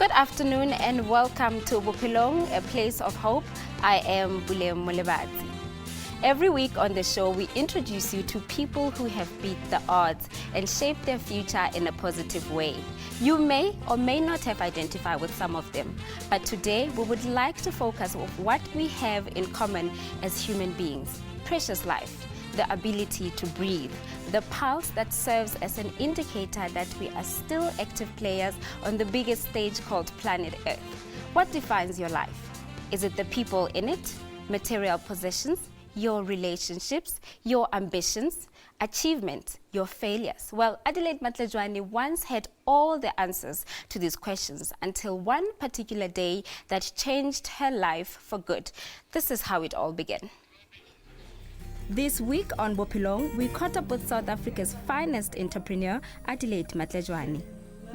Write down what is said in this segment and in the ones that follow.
Good afternoon and welcome to Bophelong, a place of hope. I am Bulem Molebati. Every week on the show, we introduce you to people who have beat the odds and shaped their future in a positive way. You may or may not have identified with some of them, but today we would like to focus on what we have in common as human beings: precious life, the ability to breathe, the pulse that serves as an indicator that we are still active players on the biggest stage called planet Earth. What defines your life? Is it the people in it, material possessions, your relationships, your ambitions, achievement, your failures? Well, Adelaide Matlejoane once had all the answers to these questions until one particular day that changed her life for good. This is how it all began. This week on Bophelong, we caught up with South Africa's finest entrepreneur, Adelaide Matlejoane.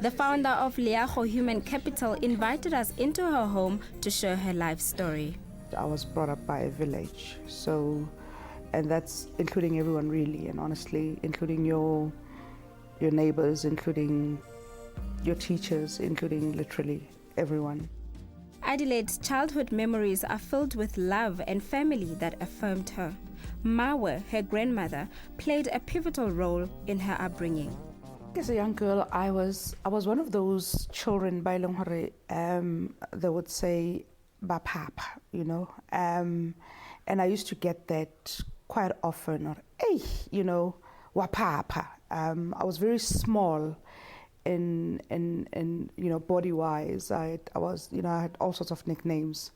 The founder of Leago Human Capital invited us into her home to share her life story. I was brought up by a village, and that's including everyone really, and honestly, including your neighbors, including your teachers, including literally everyone. Adelaide's childhood memories are filled with love and family that affirmed her. Mawe, her grandmother, played a pivotal role in her upbringing. As a young girl, I was one of those children, by Longhore, they would say, ba papa, and I used to get that quite often, or hey, wa papa. I was very small in body-wise. I had all sorts of nicknames.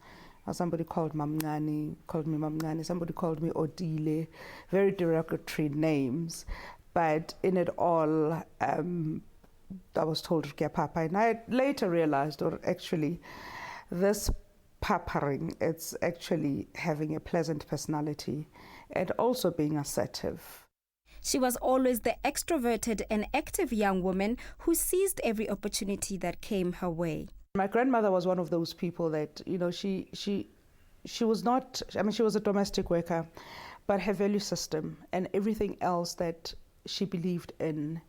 Somebody called me Mamngani, somebody called me Odile, very derogatory names. But in it all, I was told to get papa. And I later realized, or actually, this paparing, it's actually having a pleasant personality and also being assertive. She was always the extroverted and active young woman who seized every opportunity that came her way. My grandmother was one of those people that, she was not, she was a domestic worker, but her value system and everything else that she believed in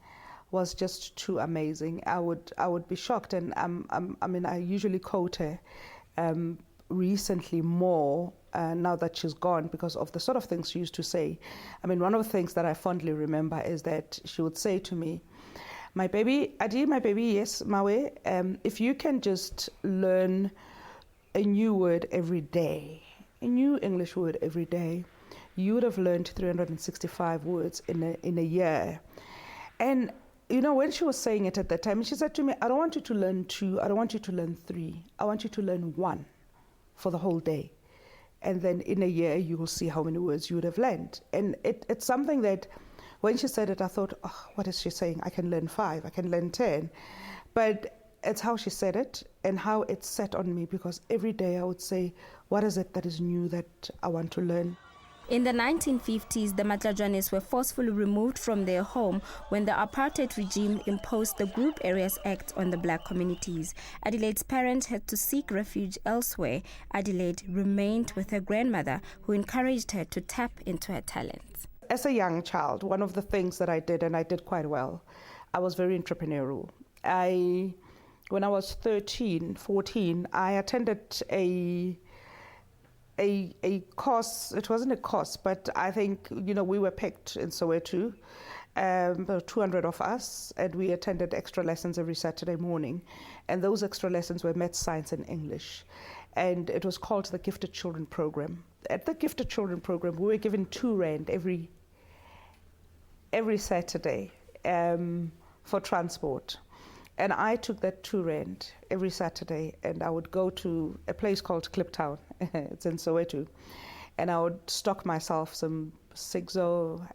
was just too amazing. I would be shocked, and I usually quote her recently more now that she's gone because of the sort of things she used to say. One of the things that I fondly remember is that she would say to me, my baby, Adi, my baby, yes, Mawe, if you can just learn a new word every day, a new English word every day, you would have learned 365 words in a year. And when she was saying it at that time, she said to me, I don't want you to learn 2, I don't want you to learn 3, I want you to learn 1 for the whole day. And then in a year, you will see how many words you would have learned. And it's something that, when she said it, I thought, oh, what is she saying? I can learn 5, I can learn 10. But it's how she said it and how it sat on me, because every day I would say, what is it that is new that I want to learn? In the 1950s, the Matlejoanes were forcefully removed from their home when the apartheid regime imposed the Group Areas Act on the black communities. Adelaide's parents had to seek refuge elsewhere. Adelaide remained with her grandmother, who encouraged her to tap into her talents. As a young child, one of the things that I did, and I did quite well, I was very entrepreneurial. When I was 13, 14, I attended a course. It wasn't a course, but I think, we were picked in Soweto, about 200 of us, and we attended extra lessons every Saturday morning. And those extra lessons were maths, science, and English. And it was called the Gifted Children Program. At the Gifted Children Program, we were given 2 rand every Saturday for transport. And I took that 2 rand every Saturday, and I would go to a place called Kliptown. It's in Soweto. And I would stock myself some Sigzo,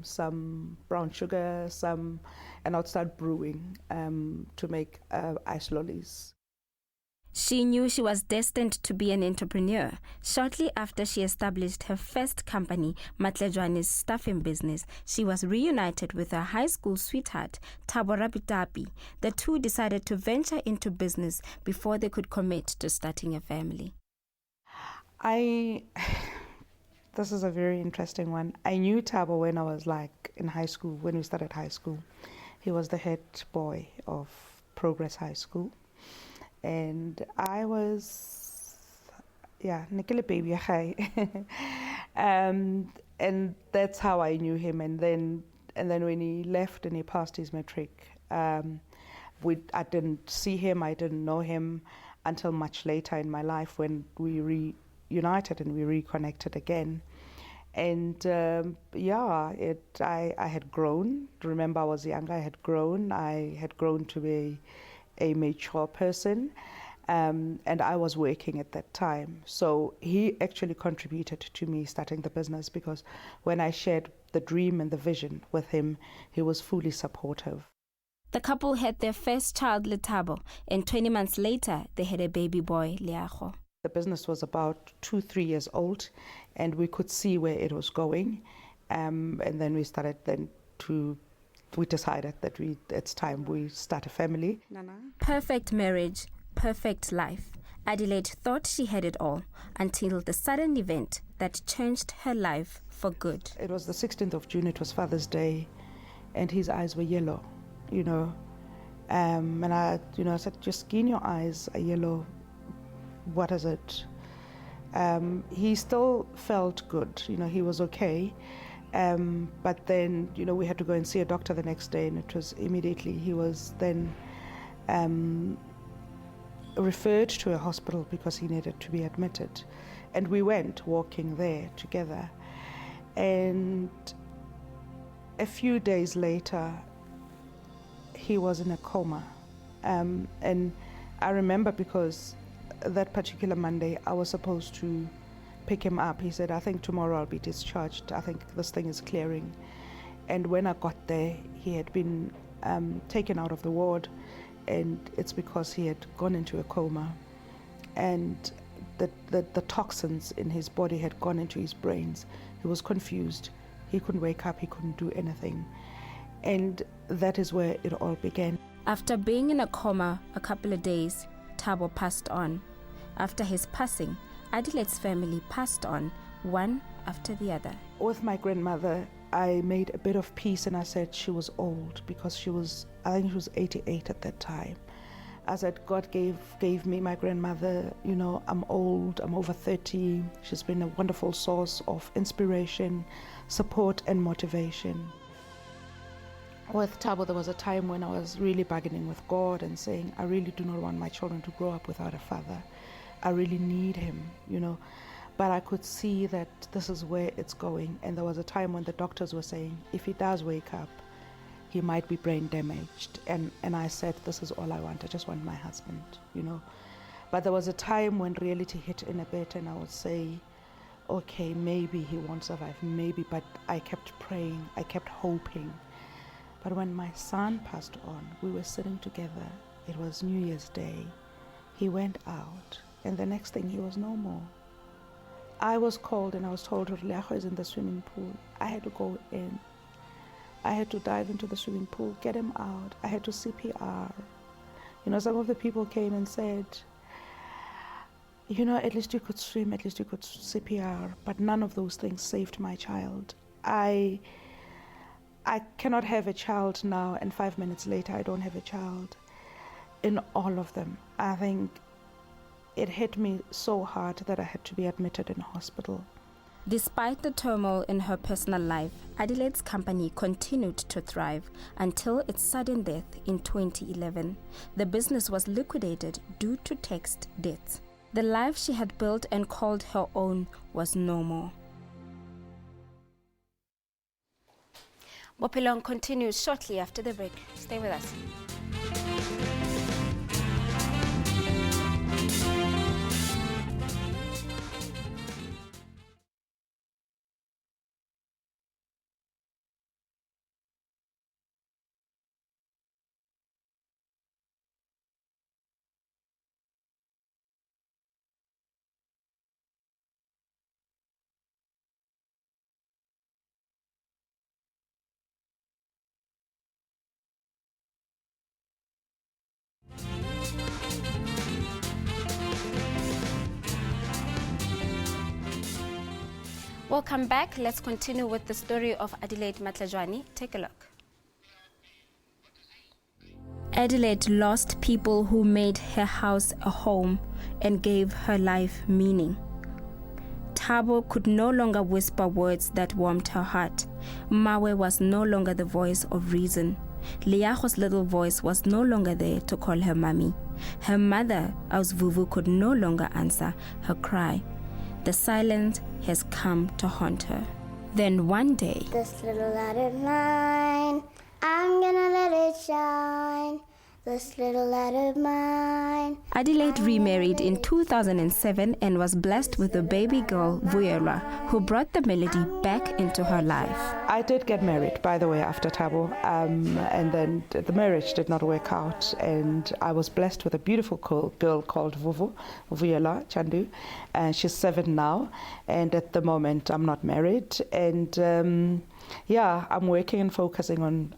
some brown sugar, and I'd start brewing to make ice lollies. She knew she was destined to be an entrepreneur. Shortly after she established her first company, Matlejoane's staffing business, she was reunited with her high school sweetheart, Thabo Rapitapi. The two decided to venture into business before they could commit to starting a family. This is a very interesting one. I knew Thabo when I was in high school, when we started high school. He was the head boy of Progress High School. and I was, yeah, Nikile baby, hi. And that's how I knew him. And then when he left and he passed his matric, I didn't see him, I didn't know him until much later in my life when we reunited and we reconnected again. And I had grown. Remember, I was younger, I had grown to be a mature person. And I was working at that time. So he actually contributed to me starting the business, because when I shared the dream and the vision with him, he was fully supportive. The couple had their first child, Letabo, and 20 months later, they had a baby boy, Leago. The business was about 2-3 years old, and we could see where it was going. And then we decided that it's time we start a family. Perfect marriage, perfect life. Adelaide thought she had it all until the sudden event that changed her life for good. It was the 16th of June, it was Father's Day, and his eyes were yellow, And I said, just skin your eyes are yellow. What is it? He still felt good, he was okay. But then, we had to go and see a doctor the next day, and it was immediately, he was then referred to a hospital because he needed to be admitted. And we went walking there together. And a few days later, he was in a coma. And I remember, because that particular Monday, I was supposed to pick him up. He said, I think tomorrow I'll be discharged. I think this thing is clearing. And when I got there, he had been taken out of the ward, and it's because he had gone into a coma, and the toxins in his body had gone into his brains. He was confused. He couldn't wake up. He couldn't do anything. And that is where it all began. After being in a coma a couple of days, Thabo passed on. After his passing, Adelaide's family passed on, one after the other. With my grandmother, I made a bit of peace, and I said she was old, because I think she was 88 at that time. I said, God gave me my grandmother, I'm old, I'm over 30. She's been a wonderful source of inspiration, support, and motivation. With Thabo, there was a time when I was really bargaining with God and saying, I really do not want my children to grow up without a father. I really need him, But I could see that this is where it's going. And there was a time when the doctors were saying, if he does wake up, he might be brain damaged. And I said, this is all I want. I just want my husband, But there was a time when reality hit in a bit, and I would say, okay, maybe he won't survive, maybe. But I kept praying, I kept hoping. But when my son passed on, we were sitting together. It was New Year's Day. He went out, and the next thing, he was no more. I was called, and I was told, Leago is in the swimming pool. I had to go in. I had to dive into the swimming pool, get him out. I had to CPR. Some of the people came and said, at least you could swim, at least you could CPR. But none of those things saved my child. I cannot have a child now, and 5 minutes later, I don't have a child. In all of them, I think it hit me so hard that I had to be admitted in hospital. Despite the turmoil in her personal life, Adelaide's company continued to thrive until its sudden death in 2011. The business was liquidated due to tax debts. The life she had built and called her own was no more. Bophelong continues shortly after the break. Stay with us. Welcome back. Let's continue with the story of Adelaide Matlejoane. Take a look. Adelaide lost people who made her house a home and gave her life meaning. Thabo could no longer whisper words that warmed her heart. Mawe was no longer the voice of reason. Leago's little voice was no longer there to call her mommy. Her mother, Ausvuvu, could no longer answer her cry. The silence has come to haunt her. Then one day, this little light of mine, I'm gonna let it shine. This little light of mine. Adelaide remarried in 2007 and was blessed with a baby girl, Vuyelwa, who brought the melody back into her life. I did get married, by the way, after Thabo, and then the marriage did not work out, and I was blessed with a beautiful girl called Vuyelwa Chandu, and she's 7 now, and at the moment I'm not married, and yeah, I'm working and focusing on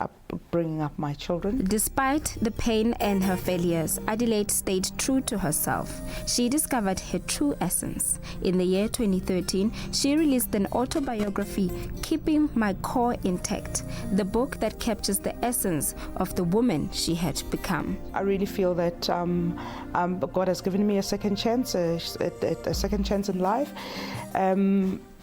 bringing up my children. Despite the pain and her failures, Adelaide stayed true to herself. She discovered her true essence. In the year 2013, she released an autobiography, Keeping My Core Intact, the book that captures the essence of the woman she had become. I really feel that God has given me a second chance, a second chance in life.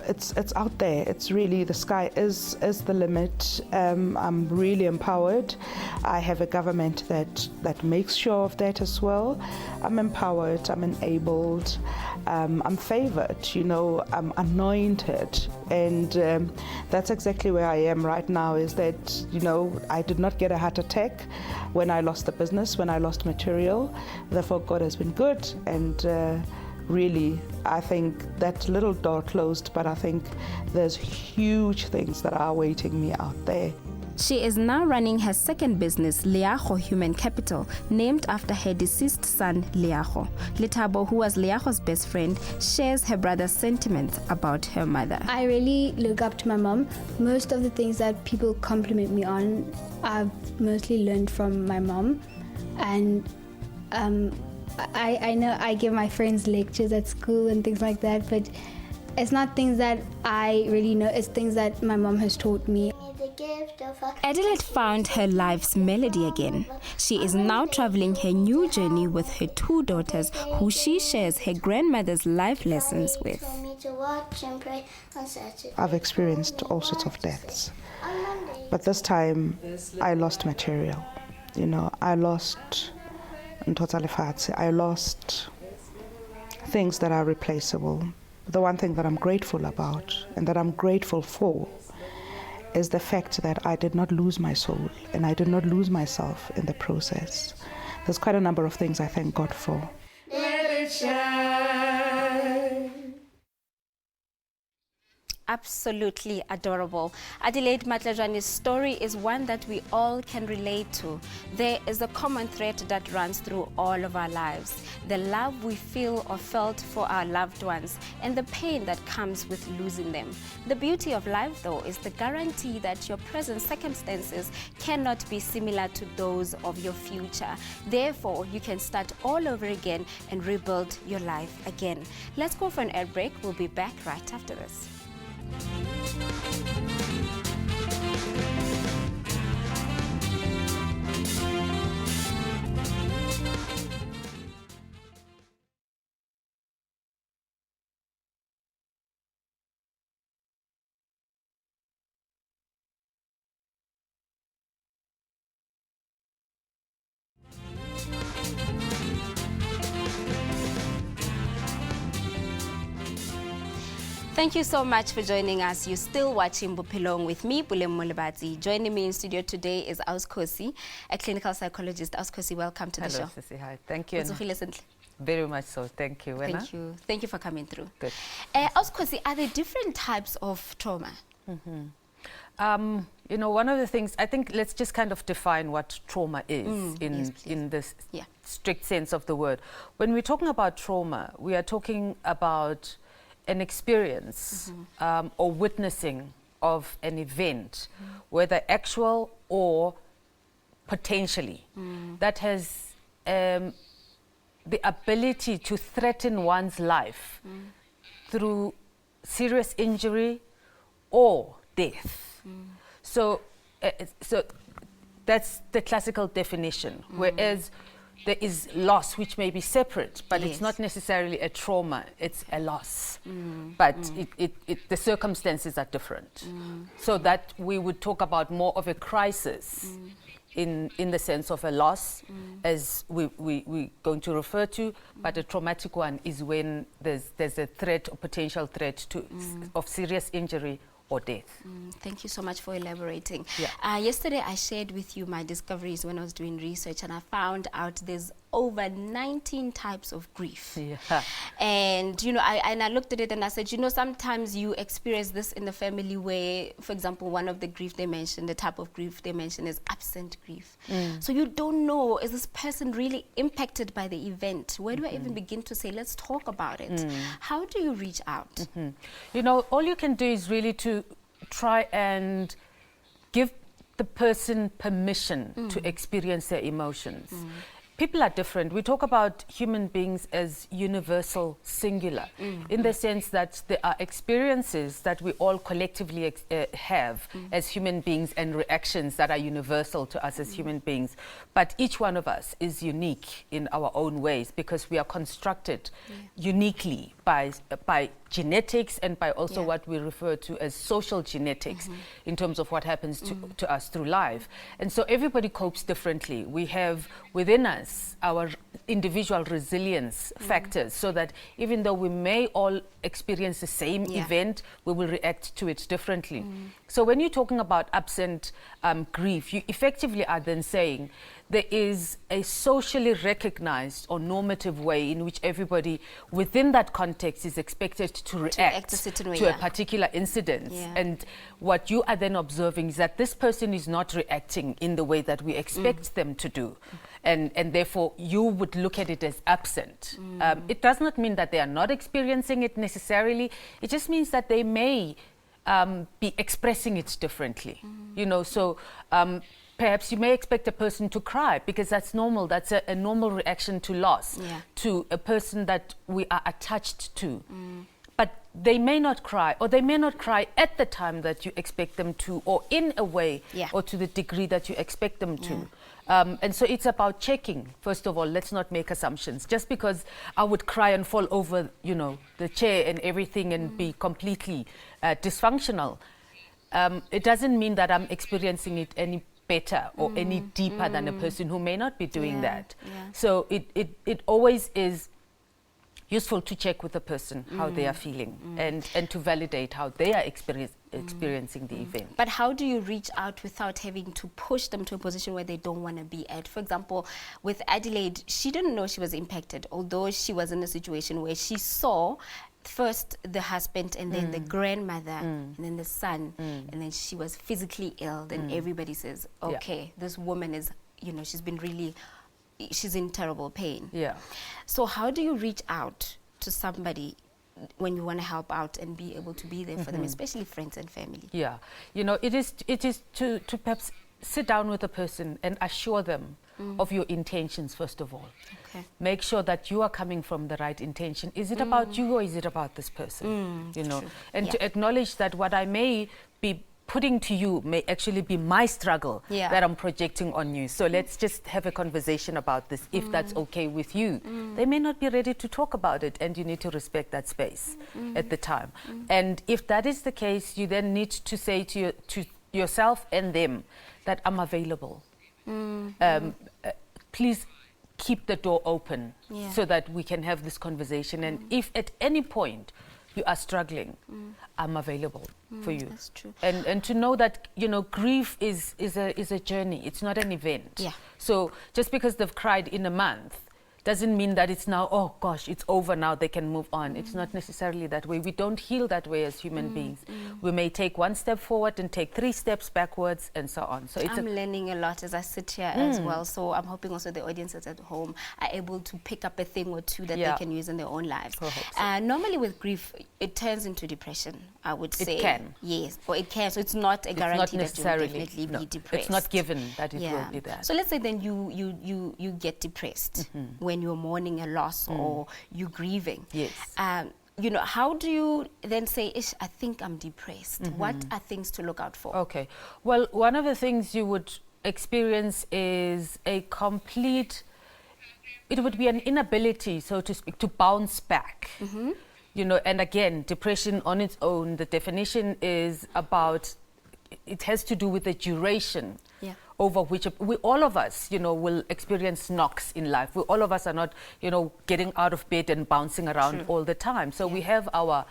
It's out there. It's really, the sky is the limit. I'm really empowered. I have a government that makes sure of that as well. I'm empowered, I'm enabled, I'm favored, I'm anointed. And that's exactly where I am right now, is that, I did not get a heart attack when I lost the business, when I lost material. Therefore, God has been good, and really, I think that little door closed, but I think there's huge things that are awaiting me out there. She is now running her second business, Leago Human Capital, named after her deceased son, Leago. Thabo, who was Leago's best friend, shares her brother's sentiments about her mother. I really look up to my mom. Most of the things that people compliment me on, I've mostly learned from my mom. And I know I give my friends lectures at school and things like that, but it's not things that I really know, it's things that my mom has taught me. Adelaide found her life's melody again. She is now traveling her new journey with her 2 daughters, who she shares her grandmother's life lessons with. I've experienced all sorts of deaths, but this time I lost material. I lost I lost things that are replaceable. The one thing that I'm grateful about and that I'm grateful for is the fact that I did not lose my soul and I did not lose myself in the process. There's quite a number of things I thank God for. Let it shine. Absolutely adorable. Adelaide Matlejoane's story is one that we all can relate to. There is a common thread that runs through all of our lives. The love we feel or felt for our loved ones and the pain that comes with losing them. The beauty of life, though, is the guarantee that your present circumstances cannot be similar to those of your future. Therefore, you can start all over again and rebuild your life again. Let's go for an ad break. We'll be back right after this. Thank you so much for joining us. You're still watching Bophelong with me, Bophelong. Joining me in studio today is Auskosi, a clinical psychologist. Auskosi, welcome to the show. Hello, Sissy. Hi. Thank you. Very much so. Thank you. Thank you. Thank you for coming through. Good. Auskosi, are there different types of trauma? One of the things, I think let's just kind of define what trauma is in this strict sense of the word. When we're talking about trauma, we are talking about an experience or witnessing of an event, whether actual or potentially, that has the ability to threaten one's life through serious injury or death. So That's the classical definition. Whereas there is loss, which may be separate, but it's not necessarily a trauma, it's a loss. But the circumstances are different. So that we would talk about more of a crisis in the sense of a loss, as we're going to refer to, but a traumatic one is when there's a threat or potential threat of serious injury or death. Thank you so much for elaborating. Yeah. Yesterday I shared with you my discoveries when I was doing research, and I found out there's over 19 types of grief. Yeah. And you know, I looked at it and I said, you know, sometimes you experience this in the family where, for example, one of the grief they mentioned, the type of grief they mentioned is absent grief. So you don't know, is this person really impacted by the event? Where do I even begin to say, let's talk about it? How do you reach out? You know, all you can do is really to try and give the person permission to experience their emotions. People are different. We talk about human beings as universal, singular, in the sense that there are experiences that we all collectively have as human beings, and reactions that are universal to us as human beings. But each one of us is unique in our own ways, because we are constructed uniquely by genetics, and by also what we refer to as social genetics, in terms of what happens to us through life. And so everybody copes differently. We have within us our individual resilience factors, so that even though we may all experience the same event, we will react to it differently. So when you're talking about absent grief, you effectively are then saying there is a socially recognized or normative way in which everybody within that context is expected to react to a particular incident. And what you are then observing is that this person is not reacting in the way that we expect them to do. And therefore, you would look at it as absent. It does not mean that they are not experiencing it necessarily. It just means that they may be expressing it differently. You know, so perhaps you may expect a person to cry, because that's normal. That's a normal reaction to loss, to a person that we are attached to. But they may not cry, or they may not cry at the time that you expect them to, or in a way, or to the degree that you expect them to. And so it's about checking. First of all, let's not make assumptions. Just because I would cry and fall over, you know, the chair and everything and be completely dysfunctional, it doesn't mean that I'm experiencing it any better or any deeper than a person who may not be doing that. So it always is useful to check with the person how they are feeling, and to validate how they are experiencing the event. But how do you reach out without having to push them to a position where they don't want to be at? For example, with Adelaide, she didn't know she was impacted, although she was in a situation where she saw first the husband, and then the grandmother, and then the son, and then she was physically ill. Then everybody says, okay, this woman is, you know, she's in terrible pain. So how do you reach out to somebody when you want to help out and be able to be there for them, especially friends and family? You know, it is to perhaps sit down with a person and assure them of your intentions, first of all. Make sure that you are coming from the right intention. Is it about you, or is it about this person? You know, and to acknowledge that what I may be putting to you may actually be my struggle that I'm projecting on you. So let's just have a conversation about this, if that's okay with you. They may not be ready to talk about it, and you need to respect that space at the time. And if that is the case, you then need to say to yourself and them that I'm available. Please keep the door open so that we can have this conversation. And if at any point you are struggling, I'm available for you. That's true. And to know that, you know, grief is a journey. It's not an event. So just because they've cried in a month doesn't mean that it's now, oh gosh, it's over now, they can move on. It's not necessarily that way. We don't heal that way as human beings. We may take one step forward and take 3 steps backwards, and so on. So it's I'm learning a lot as I sit here as well. So I'm hoping also the audiences at home are able to pick up a thing or two that they can use in their own lives. Normally with grief, it turns into depression, I would say. It can. Yes, or it can. So it's not a guarantee that you'll definitely be depressed. It's not given that it will be that. So let's say then you get depressed when you're mourning a loss or you're grieving. You know, how do you then say, Ish, I think I'm depressed? What are things to look out for? Okay. Well, one of the things you would experience is a complete, it would be an inability, so to speak, to bounce back. You know, and again, depression on its own, the definition is about, it has to do with the duration over which we, all of us, you know, will experience knocks in life. All of us are not, you know, getting out of bed and bouncing around all the time. So we have our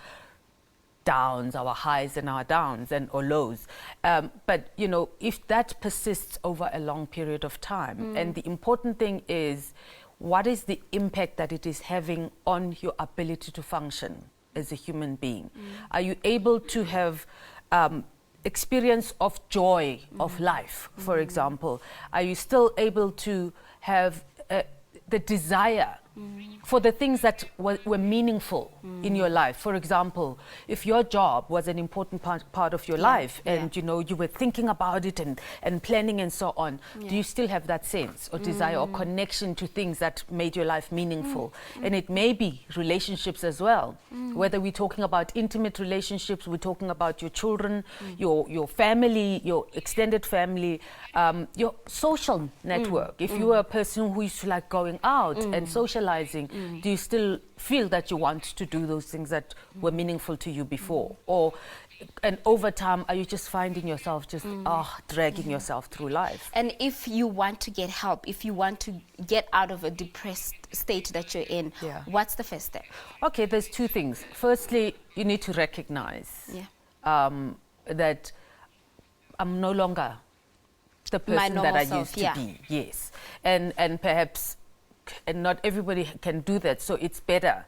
downs, our highs and our downs and or lows. But, you know, if that persists over a long period of time, and the important thing is, what is the impact that it is having on your ability to function as a human being? Are you able to have experience of joy of life, for example? Are you still able to have the desire for the things that were meaningful in your life? For example, if your job was an important part of your life and you know you were thinking about it and planning and so on, do you still have that sense or desire or connection to things that made your life meaningful? And it may be relationships as well, whether we're talking about intimate relationships, we're talking about your children, your family, your extended family, your social network. If you are a person who used to like going out and socializing, do you still feel that you want to do those things that were meaningful to you before? Or, and over time, are you just finding yourself just dragging yourself through life? And if you want to get help, if you want to get out of a depressed state that you're in, what's the first step? Okay, there's two things. Firstly, you need to recognize that I'm no longer the person that I used to be. Yes. And perhaps, and not everybody can do that, so it's better.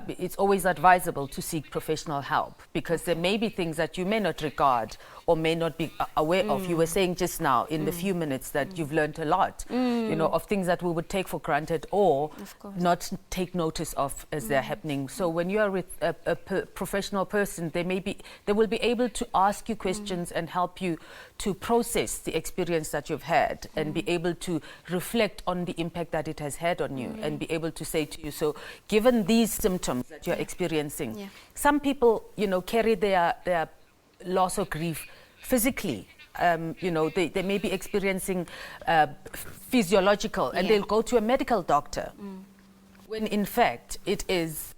It's always advisable to seek professional help, because there may be things that you may not regard or may not be aware of. You were saying just now in the few minutes that you've learned a lot, you know, of things that we would take for granted or not take notice of as they're happening. So when you are with a professional person, they will be able to ask you questions and help you to process the experience that you've had and be able to reflect on the impact that it has had on you and be able to say to you, so given these symptoms that you're experiencing, some people, you know, carry their loss or grief physically. You know, they may be experiencing physiological, and they'll go to a medical doctor, when in fact it is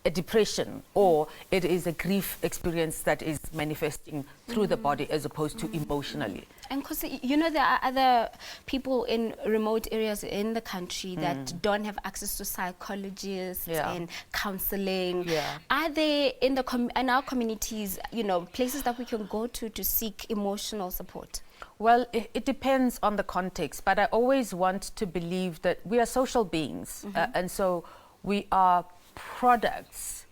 a depression or it is a grief experience that is manifesting through the body as opposed to emotionally. And because, you know, there are other people in remote areas in the country that don't have access to psychologists and counseling. Are there in our communities, you know, places that we can go to seek emotional support? Well, it depends on the context, but I always want to believe that we are social beings, and so we are products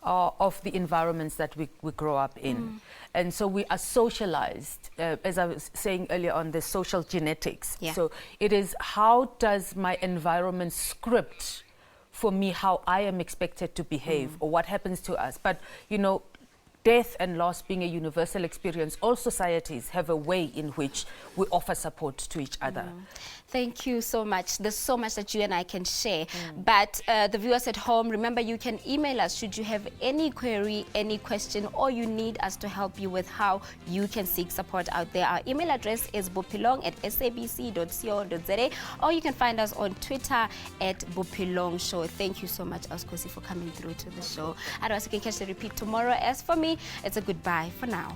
of the environments that we grow up in. And so we are socialized, as I was saying earlier on, the social genetics. So it is, how does my environment script for me how I am expected to behave or what happens to us? But, you know, death and loss being a universal experience, all societies have a way in which we offer support to each other. Thank you so much. There's so much that you and I can share. But the viewers at home, remember, you can email us should you have any query, any question, or you need us to help you with how you can seek support out there. Our email address is bophelong@sabc.co.za, or you can find us on Twitter @Bophelong Show. Thank you so much, Askosi, for coming through to the show. Otherwise, you can catch the repeat tomorrow. As for me, it's a goodbye for now.